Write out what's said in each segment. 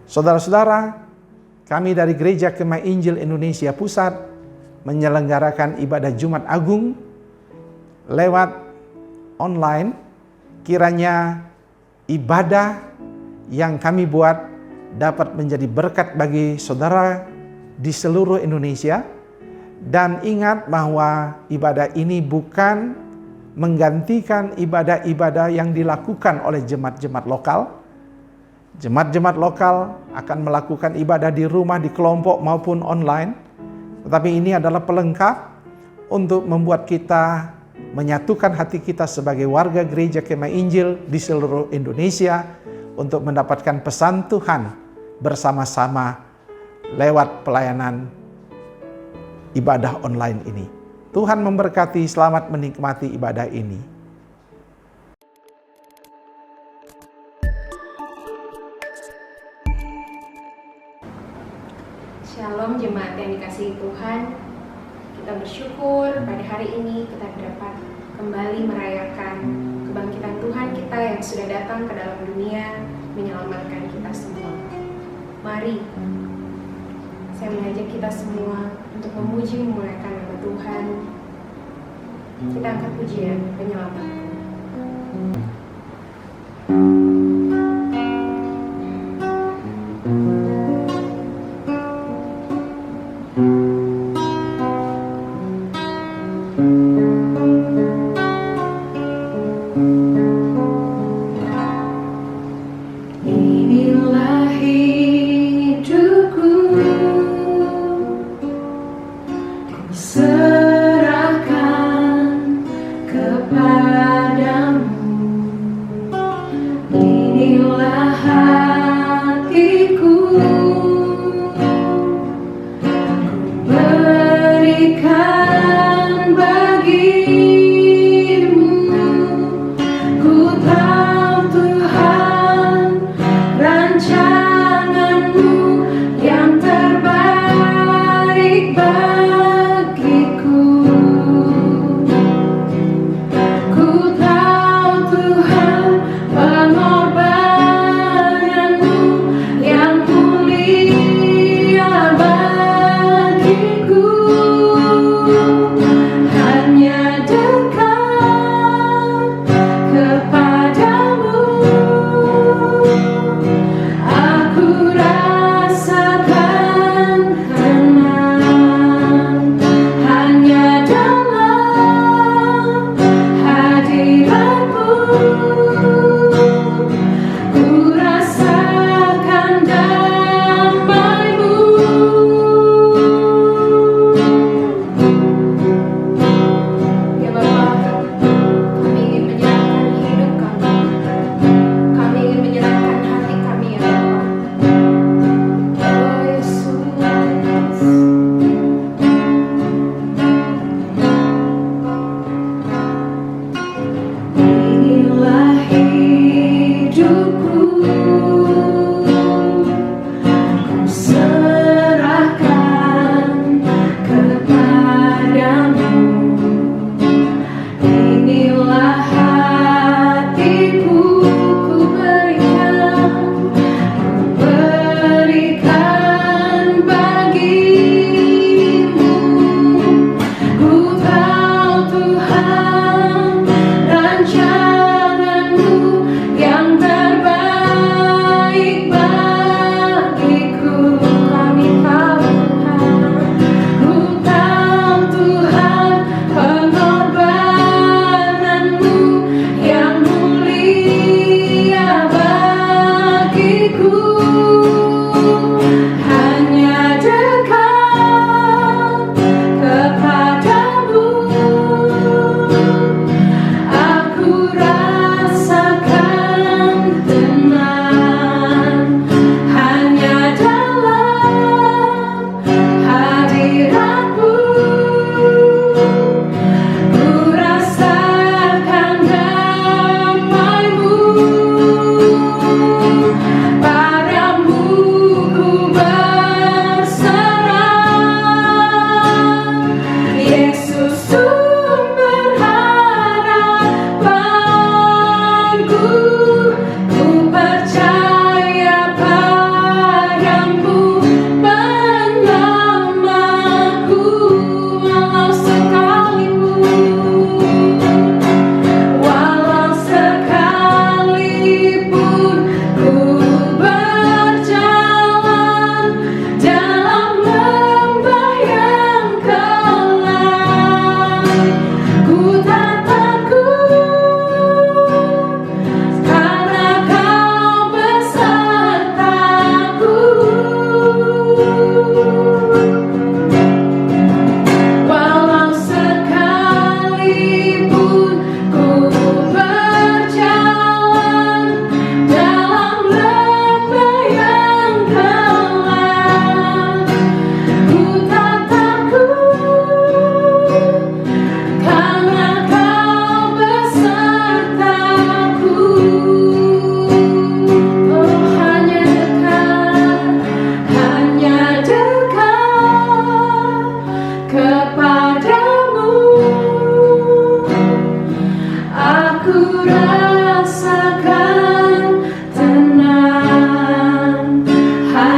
Saudara-saudara, kami dari Gereja Kemah Injil Indonesia Pusat menyelenggarakan ibadah Jumat Agung lewat online. Kiranya ibadah yang kami buat dapat menjadi berkat bagi saudara di seluruh Indonesia. Dan ingat bahwa ibadah ini bukan menggantikan ibadah-ibadah yang dilakukan oleh jemaat-jemaat lokal. Jemaat-jemaat lokal akan melakukan ibadah di rumah, di kelompok maupun online. Tetapi ini adalah pelengkap untuk membuat kita menyatukan hati kita sebagai warga Gereja Kemah Injil di seluruh Indonesia untuk mendapatkan pesan Tuhan bersama-sama lewat pelayanan ibadah online ini. Tuhan memberkati, selamat menikmati ibadah ini. Shalom jemaat yang dikasihi Tuhan. Kita bersyukur pada hari ini kita dapat kembali merayakan kebangkitan Tuhan kita yang sudah datang ke dalam dunia menyelamatkan kita semua. Mari saya mengajak kita semua untuk memuji memuliakan nama Tuhan. Kita angkat pujian penyelamat. Serahkan kepadamu.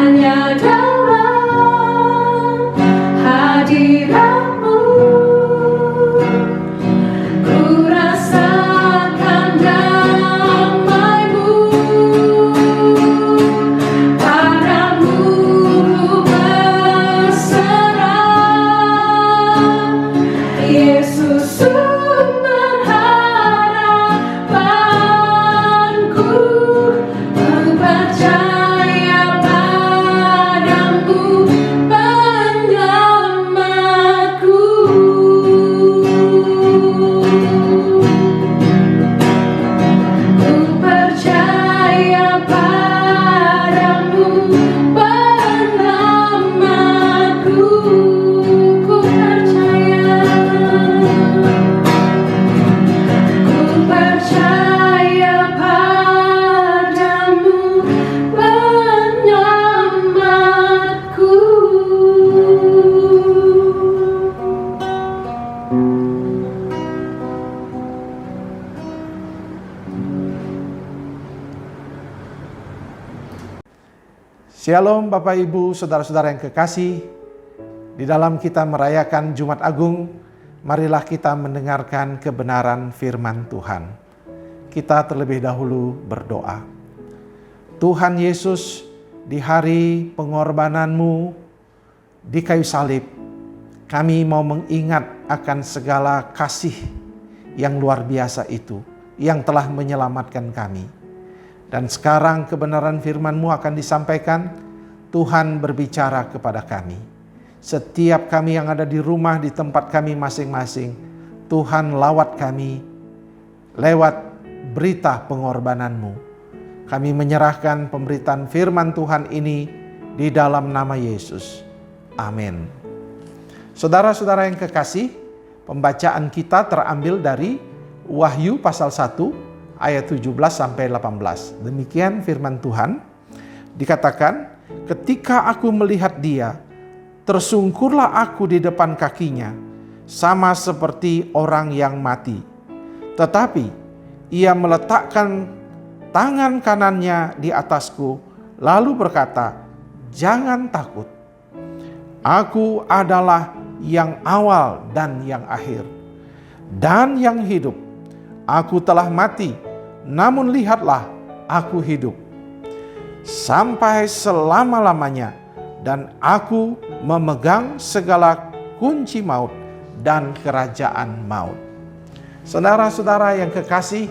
hanya dalam hadirat-Mu ku rasakan damai-Mu, padamu ku berserah, Yesus sumber harapanku, ku percaya padamu penyelamatku. Ku percaya padamu penyelamatku. Ku percaya padamu penyelamatku. Shalom Bapak Ibu, Saudara-saudara yang kekasih. Di dalam kita merayakan Jumat Agung, marilah kita mendengarkan kebenaran firman Tuhan. Kita terlebih dahulu berdoa. Tuhan Yesus, di hari pengorbanan-Mu di kayu salib, kami mau mengingat akan segala kasih yang luar biasa itu, yang telah menyelamatkan kami. Dan sekarang kebenaran firman-Mu akan disampaikan. Tuhan berbicara kepada kami. Setiap kami yang ada di rumah, di tempat kami masing-masing, Tuhan lawat kami lewat berita pengorbanan-Mu. Kami menyerahkan pemberitaan firman Tuhan ini di dalam nama Yesus. Amin. Saudara-saudara yang kekasih, pembacaan kita terambil dari Wahyu pasal 1 ayat 17 sampai 18. Demikian firman Tuhan. Dikatakan, ketika aku melihat Dia, tersungkurlah aku di depan kakinya, sama seperti orang yang mati. Tetapi Ia meletakkan tangan kanannya di atasku, lalu berkata, jangan takut. Aku adalah yang awal dan yang akhir, dan yang hidup. Aku telah mati, namun lihatlah, aku hidup sampai selama-lamanya, dan aku memegang segala kunci maut dan kerajaan maut. Saudara-saudara yang kekasih,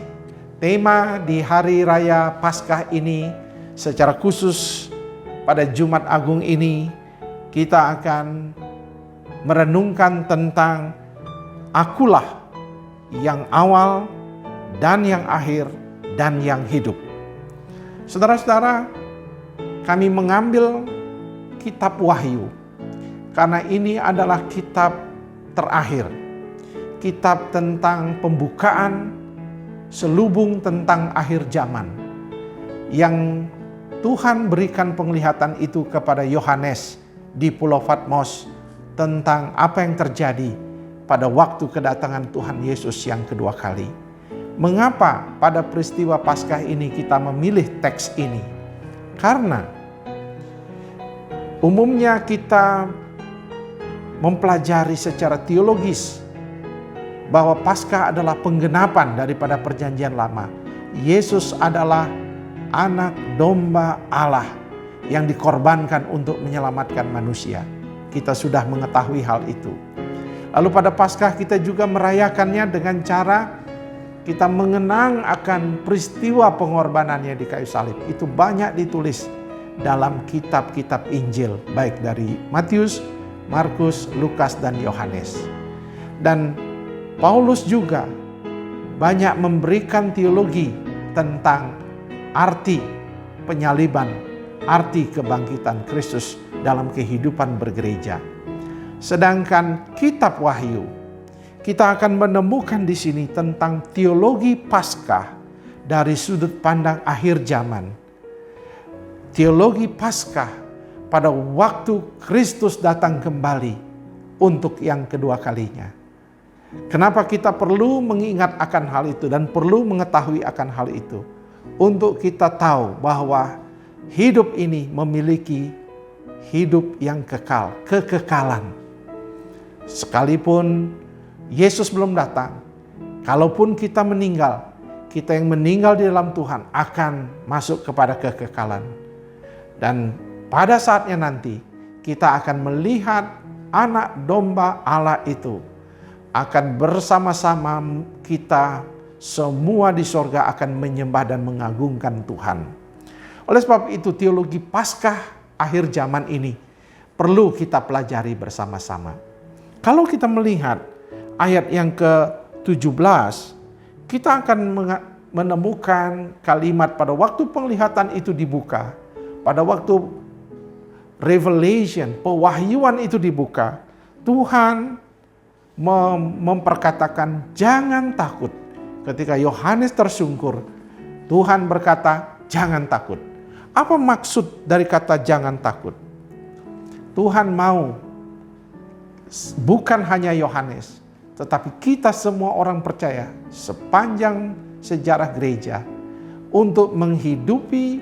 tema di hari raya Paskah ini, secara khusus pada Jumat Agung ini, kita akan merenungkan tentang akulah yang awal dan yang akhir dan yang hidup. Saudara-saudara, kami mengambil kitab Wahyu karena ini adalah kitab terakhir. Kitab tentang pembukaan selubung tentang akhir zaman, yang Tuhan berikan penglihatan itu kepada Yohanes di Pulau Patmos tentang apa yang terjadi pada waktu kedatangan Tuhan Yesus yang kedua kali. Mengapa pada peristiwa Paskah ini kita memilih teks ini? Karena umumnya kita mempelajari secara teologis bahwa Paskah adalah penggenapan daripada perjanjian lama. Yesus adalah anak domba Allah yang dikorbankan untuk menyelamatkan manusia. Kita sudah mengetahui hal itu. Lalu pada Paskah kita juga merayakannya dengan cara kita mengenang akan peristiwa pengorbanannya di kayu salib. Itu banyak ditulis dalam kitab-kitab Injil, baik dari Matius, Markus, Lukas, dan Yohanes. Dan Paulus juga banyak memberikan teologi tentang arti penyaliban, arti kebangkitan Kristus dalam kehidupan bergereja. Sedangkan kitab Wahyu, kita akan menemukan di sini tentang teologi Paskah dari sudut pandang akhir zaman. Teologi Paskah pada waktu Kristus datang kembali untuk yang kedua kalinya. Kenapa kita perlu mengingat akan hal itu dan perlu mengetahui akan hal itu? Untuk kita tahu bahwa hidup ini memiliki hidup yang kekal, kekekalan. Sekalipun Yesus belum datang, kalaupun kita meninggal, kita yang meninggal di dalam Tuhan akan masuk kepada kekekalan. Dan pada saatnya nanti kita akan melihat anak domba Allah itu akan bersama-sama, kita semua di sorga akan menyembah dan mengagungkan Tuhan. Oleh sebab itu teologi Paskah akhir zaman ini perlu kita pelajari bersama-sama. Kalau kita melihat ayat yang ke-17, kita akan menemukan kalimat pada waktu penglihatan itu dibuka, pada waktu revelation, pewahyuan itu dibuka, Tuhan memperkatakan jangan takut. Ketika Yohanes tersungkur, Tuhan berkata jangan takut. Apa maksud dari kata jangan takut? Tuhan mau bukan hanya Yohanes, tetapi kita semua orang percaya sepanjang sejarah gereja untuk menghidupi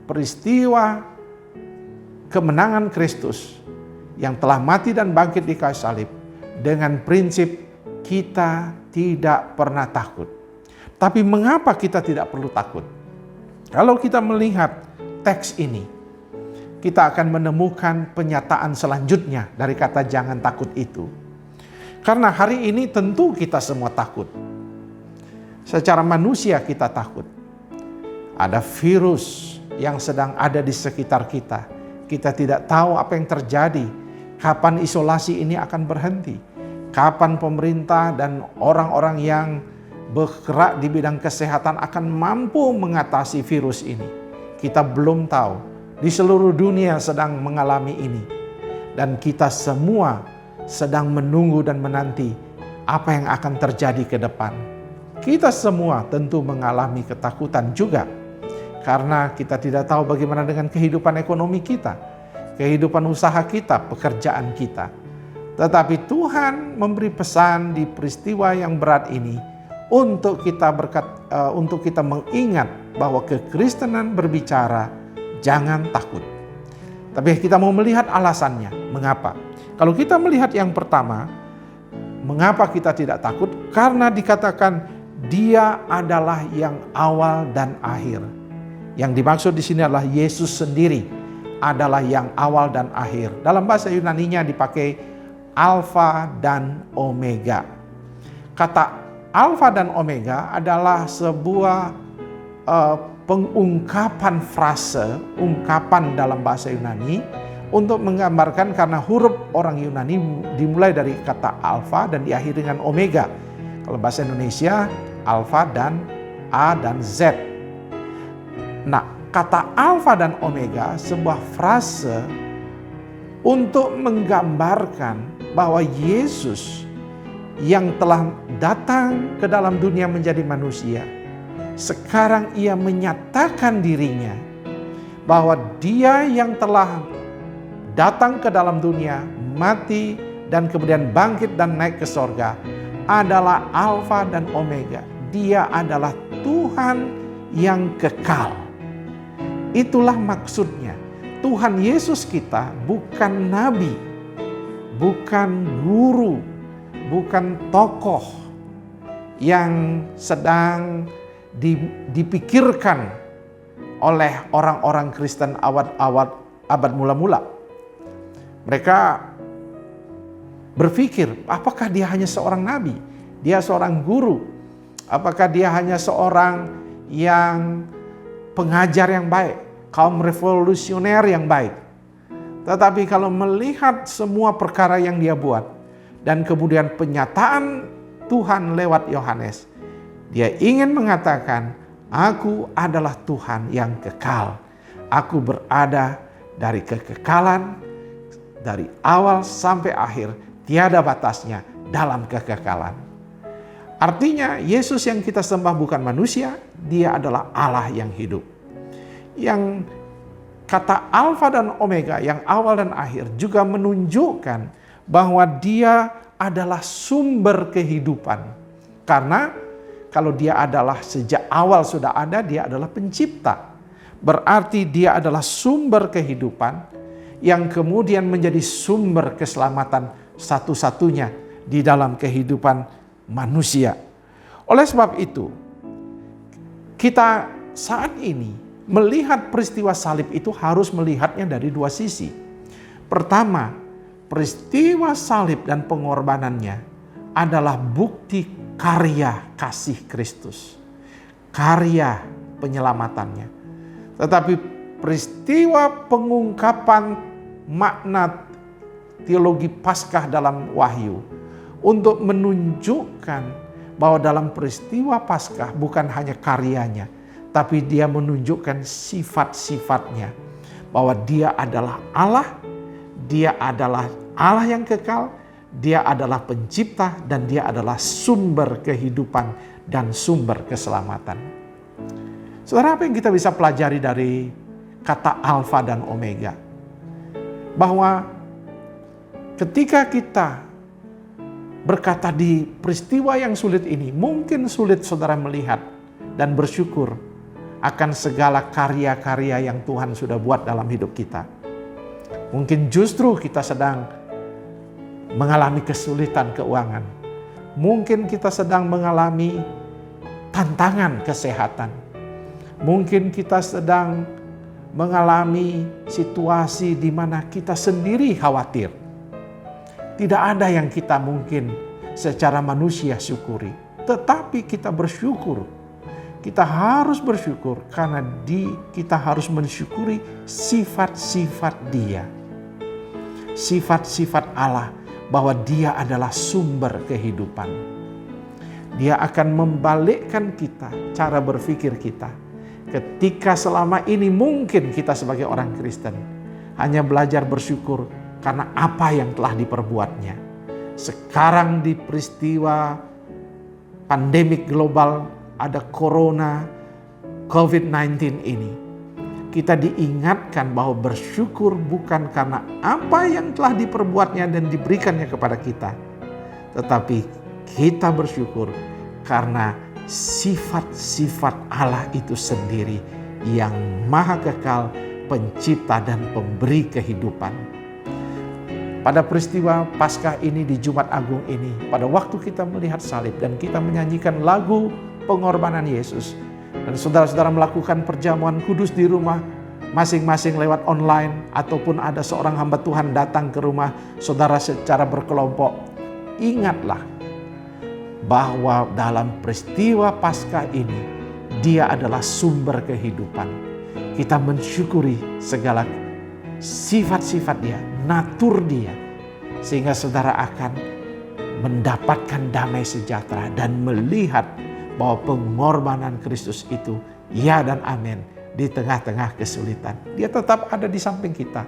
peristiwa kemenangan Kristus yang telah mati dan bangkit di kayu salib dengan prinsip kita tidak pernah takut. Tapi mengapa kita tidak perlu takut? Kalau kita melihat teks ini, kita akan menemukan penyataan selanjutnya dari kata jangan takut itu. Karena hari ini tentu kita semua takut. Secara manusia kita takut. Ada virus yang sedang ada di sekitar kita. Kita tidak tahu apa yang terjadi. Kapan isolasi ini akan berhenti. Kapan pemerintah dan orang-orang yang bergerak di bidang kesehatan akan mampu mengatasi virus ini. Kita belum tahu. Di seluruh dunia sedang mengalami ini. Dan kita semua sedang menunggu dan menanti apa yang akan terjadi ke depan. Kita semua tentu mengalami ketakutan juga. Karena kita tidak tahu bagaimana dengan kehidupan ekonomi kita. Kehidupan usaha kita, pekerjaan kita. Tetapi Tuhan memberi pesan di peristiwa yang berat ini untuk kita mengingat bahwa kekristenan berbicara jangan takut. Tapi kita mau melihat alasannya. Mengapa? Kalau kita melihat yang pertama, mengapa kita tidak takut? Karena dikatakan Dia adalah yang awal dan akhir. Yang dimaksud di sini adalah Yesus sendiri adalah yang awal dan akhir. Dalam bahasa Yunaninya dipakai Alfa dan Omega. Kata Alfa dan Omega adalah sebuah pengungkapan frase, ungkapan dalam bahasa Yunani untuk menggambarkan karena huruf orang Yunani dimulai dari kata Alfa dan diakhiri dengan Omega. Kalau bahasa Indonesia, Alfa dan A dan Z. Nah, kata Alfa dan Omega sebuah frase untuk menggambarkan bahwa Yesus yang telah datang ke dalam dunia menjadi manusia, sekarang Ia menyatakan dirinya bahwa Dia yang telah datang ke dalam dunia, mati dan kemudian bangkit dan naik ke sorga adalah Alfa dan Omega. Dia adalah Tuhan yang kekal. Itulah maksudnya. Tuhan Yesus kita bukan nabi, bukan guru, bukan tokoh yang sedang dipikirkan oleh orang-orang Kristen abad mula-mula. Mereka berpikir, apakah Dia hanya seorang nabi? Dia seorang guru? Apakah Dia hanya seorang yang pengajar yang baik? Kaum revolusioner yang baik? Tetapi kalau melihat semua perkara yang Dia buat, dan kemudian penyataan Tuhan lewat Yohanes, Dia ingin mengatakan, aku adalah Tuhan yang kekal. Aku berada dari kekekalan, dari awal sampai akhir, tiada batasnya dalam kekekalan. Artinya Yesus yang kita sembah bukan manusia, Dia adalah Allah yang hidup. Yang kata Alfa dan Omega, yang awal dan akhir, juga menunjukkan bahwa Dia adalah sumber kehidupan. Karena kalau Dia adalah sejak awal sudah ada, Dia adalah pencipta. Berarti Dia adalah sumber kehidupan yang kemudian menjadi sumber keselamatan satu-satunya di dalam kehidupan manusia. Oleh sebab itu, kita saat ini melihat peristiwa salib itu harus melihatnya dari dua sisi. Pertama, peristiwa salib dan pengorbanannya adalah bukti karya kasih Kristus, karya penyelamatannya. Tetapi peristiwa pengungkapan makna teologi Paskah dalam Wahyu untuk menunjukkan bahwa dalam peristiwa Paskah bukan hanya karyanya, tapi dia menunjukkan sifat-sifatnya. Bahwa dia adalah Allah, dia adalah Allah yang kekal, dia adalah pencipta, dan dia adalah sumber kehidupan dan sumber keselamatan. Saudara, apa yang kita bisa pelajari dari kata Alfa dan Omega? Bahwa ketika kita berkata di peristiwa yang sulit ini, mungkin sulit saudara melihat dan bersyukur akan segala karya-karya yang Tuhan sudah buat dalam hidup kita. Mungkin justru kita sedang mengalami kesulitan keuangan. Mungkin kita sedang mengalami tantangan kesehatan. Mungkin kita sedang mengalami situasi di mana kita sendiri khawatir. Tidak ada yang kita mungkin secara manusia syukuri. Tetapi kita bersyukur. Kita harus bersyukur karena kita harus mensyukuri sifat-sifat Dia. Sifat-sifat Allah bahwa Dia adalah sumber kehidupan. Dia akan membalikkan kita, cara berpikir kita. Ketika selama ini mungkin kita sebagai orang Kristen hanya belajar bersyukur karena apa yang telah diperbuatnya. Sekarang di peristiwa pandemik global, ada corona, COVID-19 ini, kita diingatkan bahwa bersyukur bukan karena apa yang telah diperbuatnya dan diberikannya kepada kita, tetapi kita bersyukur karena sifat-sifat Allah itu sendiri yang maha kekal, pencipta dan pemberi kehidupan. Pada peristiwa Paskah ini di Jumat Agung ini, pada waktu kita melihat salib dan kita menyanyikan lagu pengorbanan Yesus, dan saudara-saudara melakukan perjamuan kudus di rumah masing-masing lewat online, ataupun ada seorang hamba Tuhan datang ke rumah saudara secara berkelompok, ingatlah bahwa dalam peristiwa Paskah ini Dia adalah sumber kehidupan. Kita mensyukuri segala sifat-sifat Dia, natur Dia, sehingga saudara akan mendapatkan damai sejahtera dan melihat bahwa pengorbanan Kristus itu ya dan amin di tengah-tengah kesulitan. Dia tetap ada di samping kita.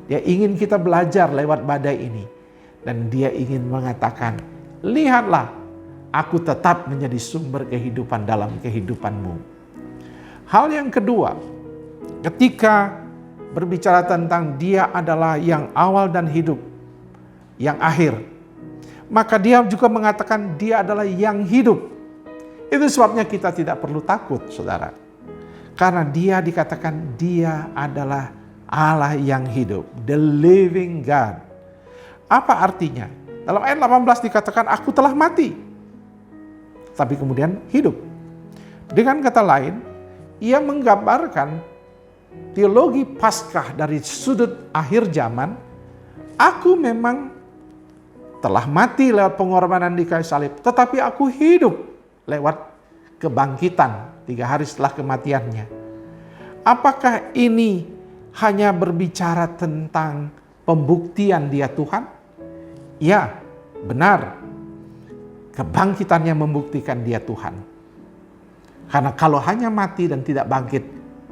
Dia ingin kita belajar lewat badai ini, dan Dia ingin mengatakan, lihatlah, aku tetap menjadi sumber kehidupan dalam kehidupanmu. Hal yang kedua, ketika berbicara tentang Dia adalah yang awal dan hidup, yang akhir, maka Dia juga mengatakan Dia adalah yang hidup. Itu sebabnya kita tidak perlu takut, saudara. Karena Dia dikatakan Dia adalah Allah yang hidup, the living God. Apa artinya? Dalam ayat 18 dikatakan, aku telah mati, tapi kemudian hidup. Dengan kata lain, Ia menggambarkan teologi Paskah dari sudut akhir zaman. Aku memang telah mati lewat pengorbanan di kayu salib, tetapi aku hidup lewat kebangkitan 3 hari setelah kematiannya. Apakah ini hanya berbicara tentang pembuktian Dia Tuhan? Ya, benar. Kebangkitannya membuktikan Dia Tuhan. Karena kalau hanya mati dan tidak bangkit,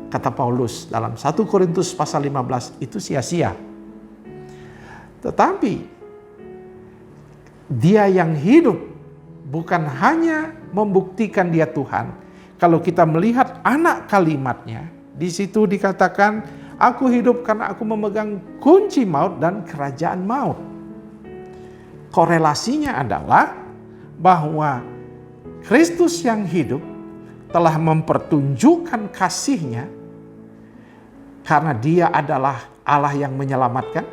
kata Paulus dalam 1 Korintus pasal 15, itu sia-sia. Tetapi Dia yang hidup bukan hanya membuktikan Dia Tuhan. Kalau kita melihat anak kalimatnya, di situ dikatakan, aku hidup karena aku memegang kunci maut dan kerajaan maut. Korelasinya adalah bahwa Kristus yang hidup telah mempertunjukkan kasih-Nya karena Dia adalah Allah yang menyelamatkan,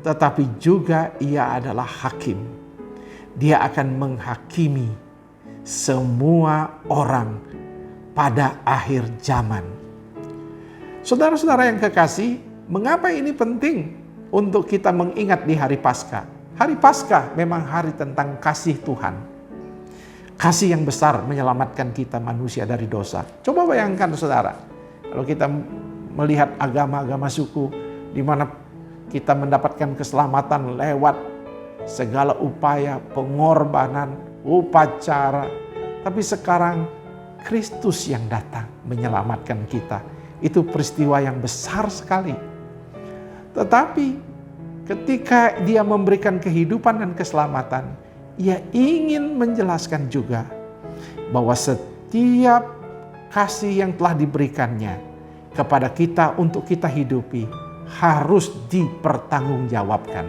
tetapi juga Ia adalah hakim. Dia akan menghakimi semua orang pada akhir zaman. Saudara-saudara yang kekasih, mengapa ini penting untuk kita mengingat di hari Paskah? Hari Paskah memang hari tentang kasih Tuhan. Kasih yang besar menyelamatkan kita manusia dari dosa. Coba bayangkan saudara, kalau kita melihat agama-agama suku di mana kita mendapatkan keselamatan lewat segala upaya, pengorbanan, upacara. Tapi sekarang Kristus yang datang menyelamatkan kita. Itu peristiwa yang besar sekali. Tetapi ketika Dia memberikan kehidupan dan keselamatan, Ia ingin menjelaskan juga bahwa setiap kasih yang telah diberikannya kepada kita untuk kita hidupi harus dipertanggungjawabkan.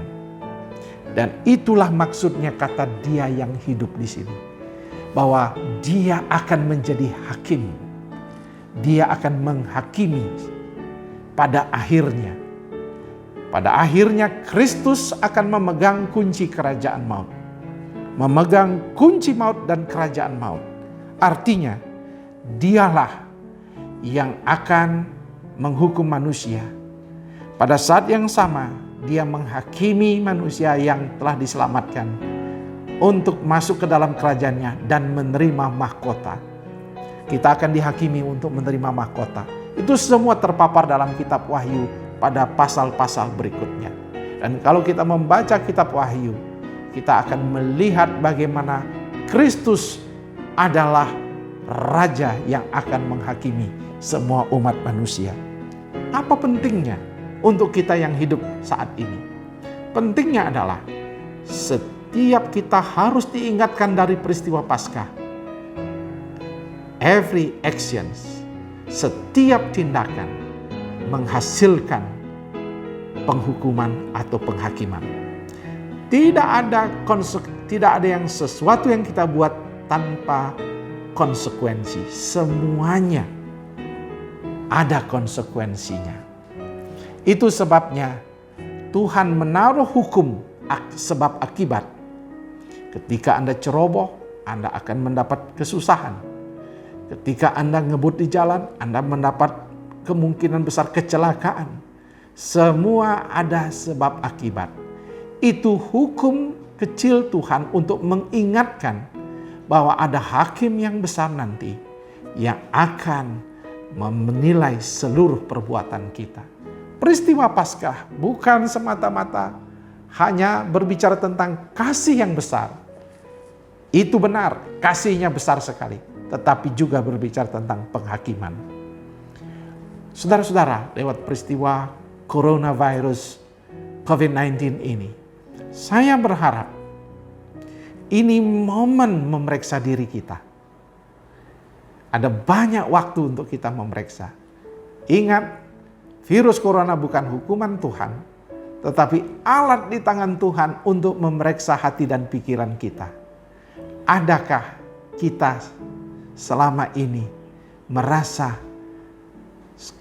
Dan itulah maksudnya kata Dia yang hidup di sini. Bahwa Dia akan menjadi hakim. Dia akan menghakimi pada akhirnya. Pada akhirnya Kristus akan memegang kunci kerajaan maut. Memegang kunci maut dan kerajaan maut. Artinya, Dialah yang akan menghukum manusia. Pada saat yang sama, Dia menghakimi manusia yang telah diselamatkan untuk masuk ke dalam kerajaannya dan menerima mahkota. Kita akan dihakimi untuk menerima mahkota. Itu semua terpapar dalam kitab Wahyu pada pasal-pasal berikutnya. Dan kalau kita membaca kitab Wahyu, kita akan melihat bagaimana Kristus adalah Raja yang akan menghakimi semua umat manusia. Apa pentingnya untuk kita yang hidup saat ini? Pentingnya adalah setiap kita harus diingatkan dari peristiwa Paskah. Every actions, setiap tindakan menghasilkan penghukuman atau penghakiman. Tidak ada yang sesuatu yang kita buat tanpa konsekuensi. Semuanya ada konsekuensinya. Itu sebabnya Tuhan menaruh hukum sebab akibat. Ketika Anda ceroboh, Anda akan mendapat kesusahan. Ketika Anda ngebut di jalan, Anda mendapat kemungkinan besar kecelakaan. Semua ada sebab akibat. Itu hukum kecil Tuhan untuk mengingatkan bahwa ada hakim yang besar nanti yang akan menilai seluruh perbuatan kita. Peristiwa Paskah bukan semata-mata hanya berbicara tentang kasih yang besar. Itu benar, kasihnya besar sekali. Tetapi juga berbicara tentang penghakiman. Saudara-saudara, lewat peristiwa coronavirus COVID-19 ini, saya berharap ini momen memeriksa diri kita. Ada banyak waktu untuk kita memeriksa. Ingat, virus corona bukan hukuman Tuhan, tetapi alat di tangan Tuhan untuk memeriksa hati dan pikiran kita. Adakah kita selama ini merasa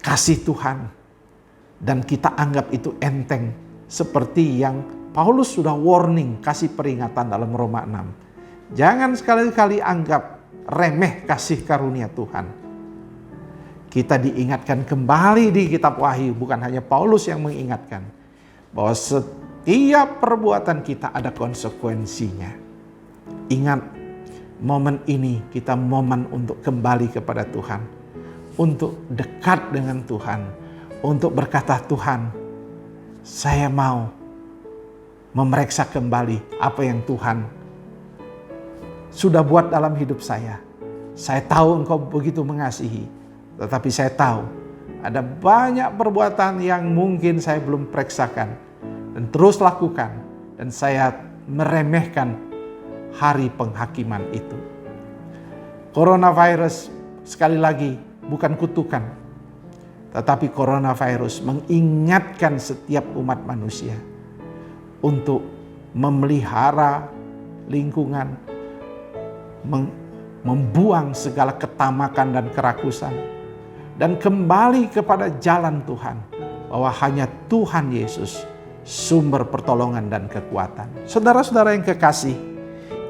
kasih Tuhan dan kita anggap itu enteng, seperti yang Paulus sudah warning, kasih peringatan dalam Roma 6. Jangan sekali-kali anggap remeh kasih karunia Tuhan. Kita diingatkan kembali di kitab Wahyu, bukan hanya Paulus yang mengingatkan, bahwa setiap perbuatan kita ada konsekuensinya. Ingat, momen ini kita momen untuk kembali kepada Tuhan. Untuk dekat dengan Tuhan. Untuk berkata, Tuhan, saya mau memeriksa kembali apa yang Tuhan sudah buat dalam hidup saya. Saya tahu Engkau begitu mengasihi. Tetapi saya tahu ada banyak perbuatan yang mungkin saya belum periksakan. Dan terus lakukan. Dan saya meremehkan hari penghakiman itu. Coronavirus sekali lagi bukan kutukan, tetapi coronavirus mengingatkan setiap umat manusia untuk memelihara lingkungan, membuang segala ketamakan dan kerakusan, dan kembali kepada jalan Tuhan. bahwa hanya Tuhan Yesus sumber pertolongan dan kekuatan. Saudara-saudara yang kekasih,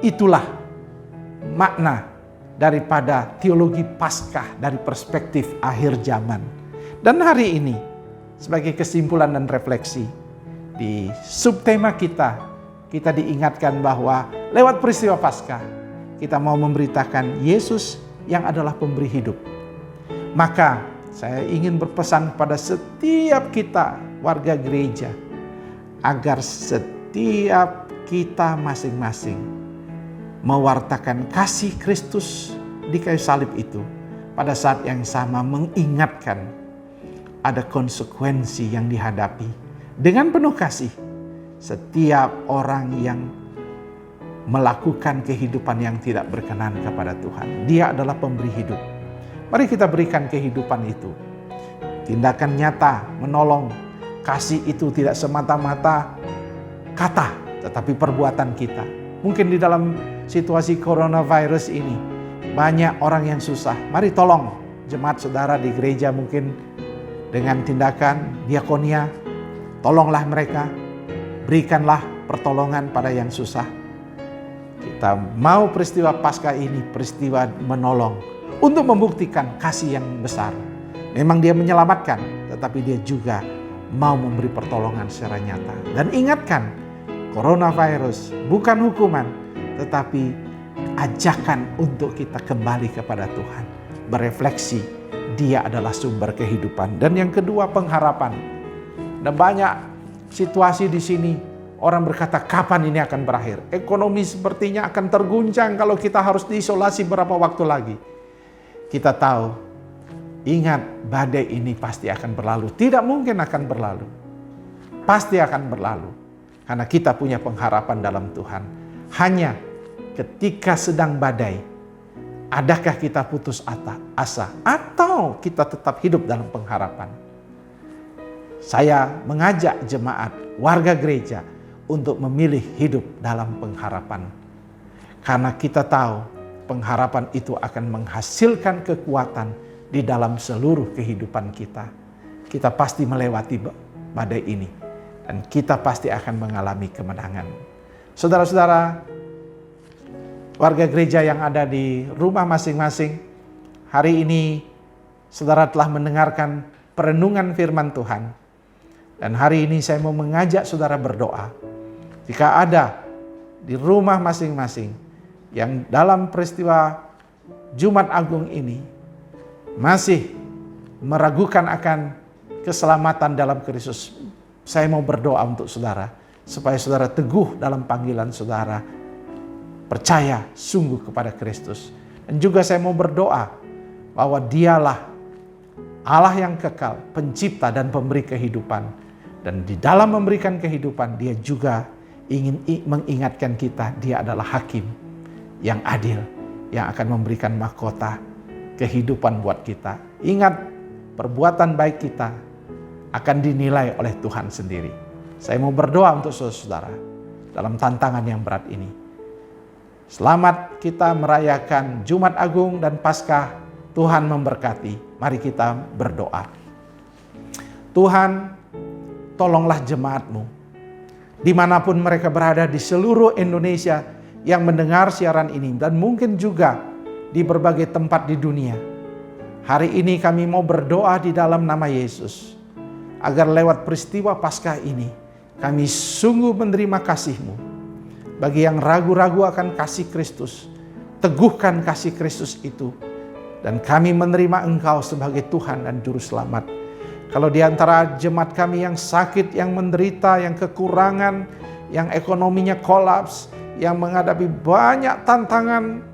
itulah makna daripada teologi Paskah dari perspektif akhir zaman. Dan hari ini, sebagai kesimpulan dan refleksi, di subtema kita diingatkan bahwa lewat peristiwa Paskah, kita mau memberitakan Yesus yang adalah pemberi hidup. Maka saya ingin berpesan kepada setiap kita warga gereja, agar setiap kita masing-masing mewartakan kasih Kristus di kayu salib itu, pada saat yang sama mengingatkan ada konsekuensi yang dihadapi dengan penuh kasih. Setiap orang yang melakukan kehidupan yang tidak berkenan kepada Tuhan, Dia adalah pemberi hidup. Mari kita berikan kehidupan itu. Tindakan nyata, menolong. Kasih itu tidak semata-mata kata, tetapi perbuatan kita. Mungkin di dalam situasi coronavirus ini, banyak orang yang susah. Mari tolong jemaat saudara di gereja mungkin dengan tindakan diakonia. Tolonglah mereka. Berikanlah pertolongan pada yang susah. Kita mau peristiwa Paskah ini peristiwa menolong untuk membuktikan kasih yang besar. Memang Dia menyelamatkan, tetapi Dia juga mau memberi pertolongan secara nyata. Dan ingatkan, coronavirus bukan hukuman, tetapi ajakan untuk kita kembali kepada Tuhan. Berefleksi, Dia adalah sumber kehidupan. Dan yang kedua, pengharapan. Ada banyak situasi di sini, orang berkata, kapan ini akan berakhir? Ekonomi sepertinya akan terguncang kalau kita harus diisolasi berapa waktu lagi. Kita tahu, ingat, badai ini pasti akan berlalu. Tidak mungkin akan berlalu. Pasti akan berlalu. Karena kita punya pengharapan dalam Tuhan. Hanya ketika sedang badai, adakah kita putus asa? Atau kita tetap hidup dalam pengharapan? Saya mengajak jemaat, warga gereja untuk memilih hidup dalam pengharapan. Karena kita tahu pengharapan itu akan menghasilkan kekuatan di dalam seluruh kehidupan kita. Kita pasti melewati badai ini dan kita pasti akan mengalami kemenangan. Saudara-saudara, warga gereja yang ada di rumah masing-masing, hari ini saudara telah mendengarkan perenungan firman Tuhan. Dan hari ini saya mau mengajak saudara berdoa. Jika ada di rumah masing-masing yang dalam peristiwa Jumat Agung ini masih meragukan akan keselamatan dalam Kristus, saya mau berdoa untuk saudara, supaya saudara teguh dalam panggilan saudara, percaya sungguh kepada Kristus. Dan juga saya mau berdoa bahwa Dialah Allah yang kekal, pencipta dan pemberi kehidupan. Dan di dalam memberikan kehidupan, Dia juga ingin mengingatkan kita, Dia adalah hakim yang adil, yang akan memberikan mahkota kehidupan buat kita. Ingat, perbuatan baik kita akan dinilai oleh Tuhan sendiri. Saya mau berdoa untuk saudara dalam tantangan yang berat ini. Selamat kita merayakan Jumat Agung dan Paskah. Tuhan memberkati. Mari kita berdoa. Tuhan, tolonglah jemaat-Mu, dimanapun mereka berada di seluruh Indonesia yang mendengar siaran ini, dan mungkin juga di berbagai tempat di dunia. Hari ini kami mau berdoa di dalam nama Yesus, agar lewat peristiwa Paskah ini, kami sungguh menerima kasih-Mu. Bagi yang ragu-ragu akan kasih Kristus, teguhkan kasih Kristus itu, dan kami menerima Engkau sebagai Tuhan dan Juru Selamat. Kalau di antara jemaat kami yang sakit, yang menderita, yang kekurangan, yang ekonominya kolaps, yang menghadapi banyak tantangan,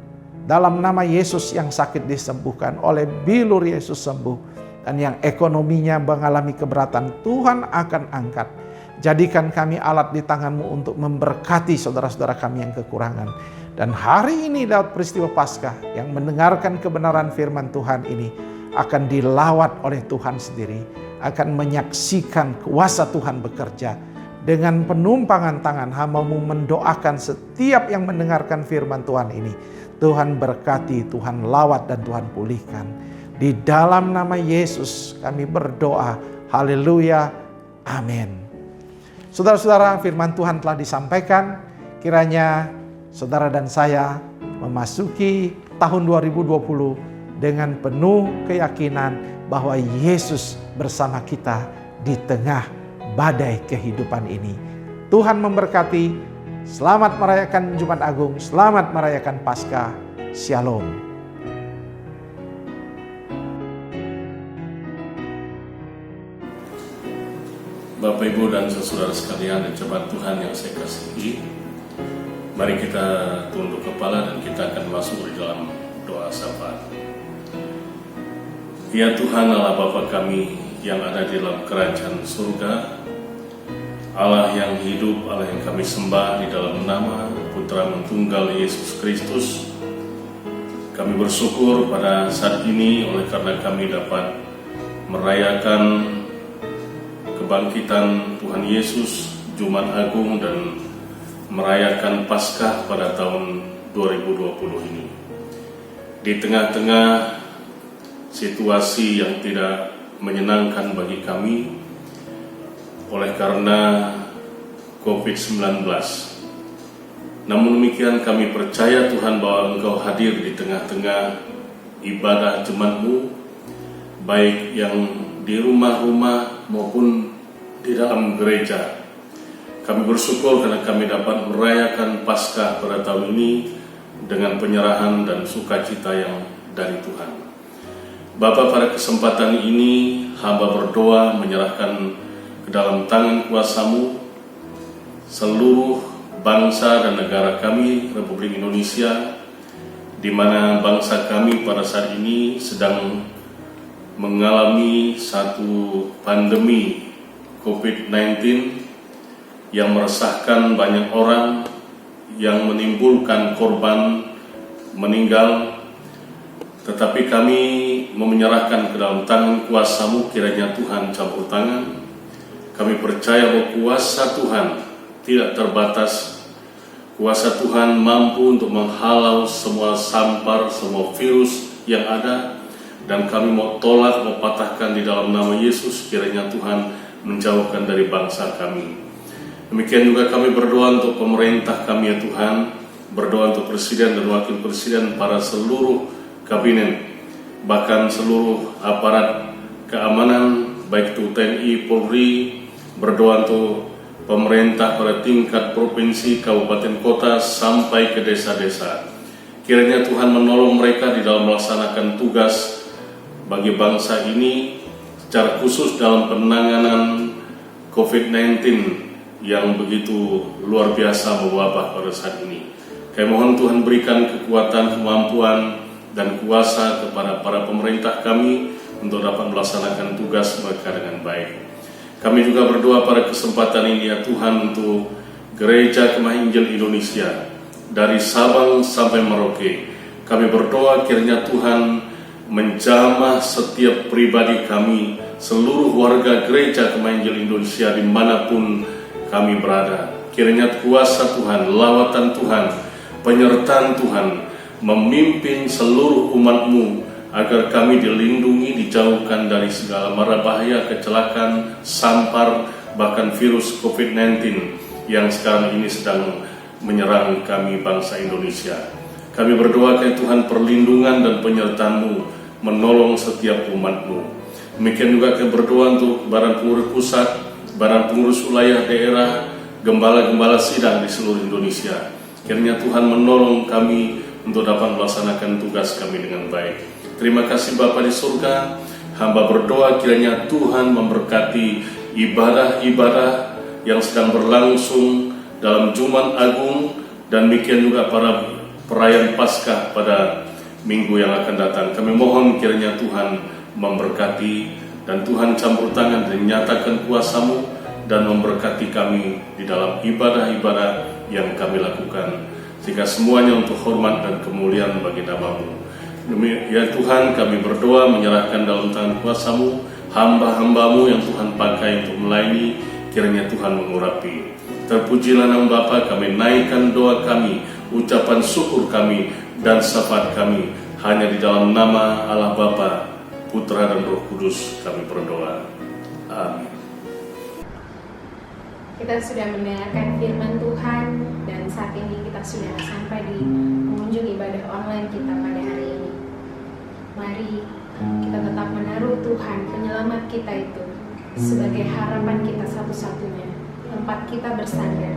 dalam nama Yesus yang sakit disembuhkan, oleh bilur Yesus sembuh. Dan yang ekonominya mengalami keberatan, Tuhan akan angkat. Jadikan kami alat di tangan-Mu untuk memberkati saudara-saudara kami yang kekurangan. Dan hari ini lewat peristiwa Paskah yang mendengarkan kebenaran firman Tuhan ini akan dilawat oleh Tuhan sendiri. Akan menyaksikan kuasa Tuhan bekerja. Dengan penumpangan tangan hamba-Mu mendoakan setiap yang mendengarkan firman Tuhan ini. Tuhan berkati, Tuhan lawat dan Tuhan pulihkan. Di dalam nama Yesus kami berdoa, Haleluya. Amin. Saudara-saudara, firman Tuhan telah disampaikan. Kiranya saudara dan saya memasuki tahun 2020 dengan penuh keyakinan bahwa Yesus bersama kita di tengah badai kehidupan ini. Tuhan memberkati. Selamat merayakan Jumat Agung. Selamat merayakan Paskah. Shalom. Bapak, Ibu, dan saudara sekalian dan jemaat Tuhan yang saya kasihi, mari kita tunduk kepala dan kita akan masuk di dalam doa syafaat. Ya Tuhan Allah Bapa kami yang ada di dalam kerajaan surga, Allah yang hidup, Allah yang kami sembah di dalam nama Putra Tunggal Yesus Kristus, kami bersyukur pada saat ini oleh karena kami dapat merayakan kebangkitan Tuhan Yesus, Jumat Agung, dan merayakan Paskah pada tahun 2020 ini. Di tengah-tengah situasi yang tidak menyenangkan bagi kami oleh karena COVID-19. Namun demikian kami percaya Tuhan bahwa Engkau hadir di tengah-tengah ibadah jemaat-Mu, baik yang di rumah-rumah maupun di dalam gereja. Kami bersyukur karena kami dapat merayakan Paskah pada tahun ini dengan penyerahan dan sukacita yang dari Tuhan. Bapa, pada kesempatan ini hamba berdoa menyerahkan ke dalam tangan kuasa-Mu seluruh bangsa dan negara kami, Republik Indonesia, di mana bangsa kami pada saat ini sedang mengalami satu pandemi COVID-19 yang meresahkan banyak orang, yang menimbulkan korban meninggal. Tetapi kami menyerahkan ke dalam tangan kuasa-Mu, kiranya Tuhan campur tangan. Kami percaya bahwa kuasa Tuhan tidak terbatas. Kuasa Tuhan mampu untuk menghalau semua sampar, semua virus yang ada. Dan kami mau tolak, mau patahkan di dalam nama Yesus. Kiranya Tuhan menjauhkan dari bangsa kami. Demikian juga kami berdoa untuk pemerintah kami ya Tuhan. Berdoa untuk Presiden dan Wakil Presiden, para seluruh kabinet, bahkan seluruh aparat keamanan, baik itu TNI, Polri. Berdoa untuk pemerintah pada tingkat provinsi, kabupaten, kota, sampai ke desa-desa. Kiranya Tuhan menolong mereka di dalam melaksanakan tugas bagi bangsa ini, secara khusus dalam penanganan COVID-19 yang begitu luar biasa mewabah pada saat ini. Kami mohon Tuhan berikan kekuatan, kemampuan, dan kuasa kepada para pemerintah kami untuk dapat melaksanakan tugas mereka dengan baik. Kami juga berdoa pada kesempatan ini ya Tuhan untuk Gereja Kemah Injil Indonesia dari Sabang sampai Merauke. Kami berdoa kiranya Tuhan menjamah setiap pribadi kami, seluruh warga Gereja Kemah Injil Indonesia dimanapun kami berada. Kiranya kuasa Tuhan, lawatan Tuhan, penyertaan Tuhan memimpin seluruh umat-Mu, agar kami dilindungi, dijauhkan dari segala mara bahaya, kecelakaan, sampar, bahkan virus COVID-19 yang sekarang ini sedang menyerang kami bangsa Indonesia. Kami berdoa ke Tuhan perlindungan dan penyertaan-Mu menolong setiap umat-Mu. Demikian juga kami berdoa untuk badan pengurus pusat, badan pengurus wilayah daerah, gembala-gembala sidang di seluruh Indonesia. Kiranya Tuhan menolong kami untuk dapat melaksanakan tugas kami dengan baik. Terima kasih Bapa di surga, hamba berdoa kiranya Tuhan memberkati ibadah-ibadah yang sedang berlangsung dalam Jumat Agung, dan demikian juga para perayaan Paskah pada minggu yang akan datang. Kami mohon kiranya Tuhan memberkati, dan Tuhan campur tangan dan nyatakan kuasa-Mu dan memberkati kami di dalam ibadah-ibadah yang kami lakukan, sehingga semuanya untuk hormat dan kemuliaan bagi nama-Mu. Ya Tuhan, kami berdoa menyerahkan dalam tangan kuasa-Mu hamba-hamba-Mu yang Tuhan pakai untuk melayani, kiranya Tuhan mengurapi. Terpujilah nama Bapa, kami naikkan doa kami, ucapan syukur kami, dan syafaat kami hanya di dalam nama Allah Bapa, Putra dan Roh Kudus kami berdoa. Amin. Kita sudah mendengarkan firman Tuhan dan saat ini kita sudah sampai di pengunjung ibadah online kita pada hari ini. Mari kita tetap menaruh Tuhan penyelamat kita itu sebagai harapan kita satu-satunya, tempat kita bersandar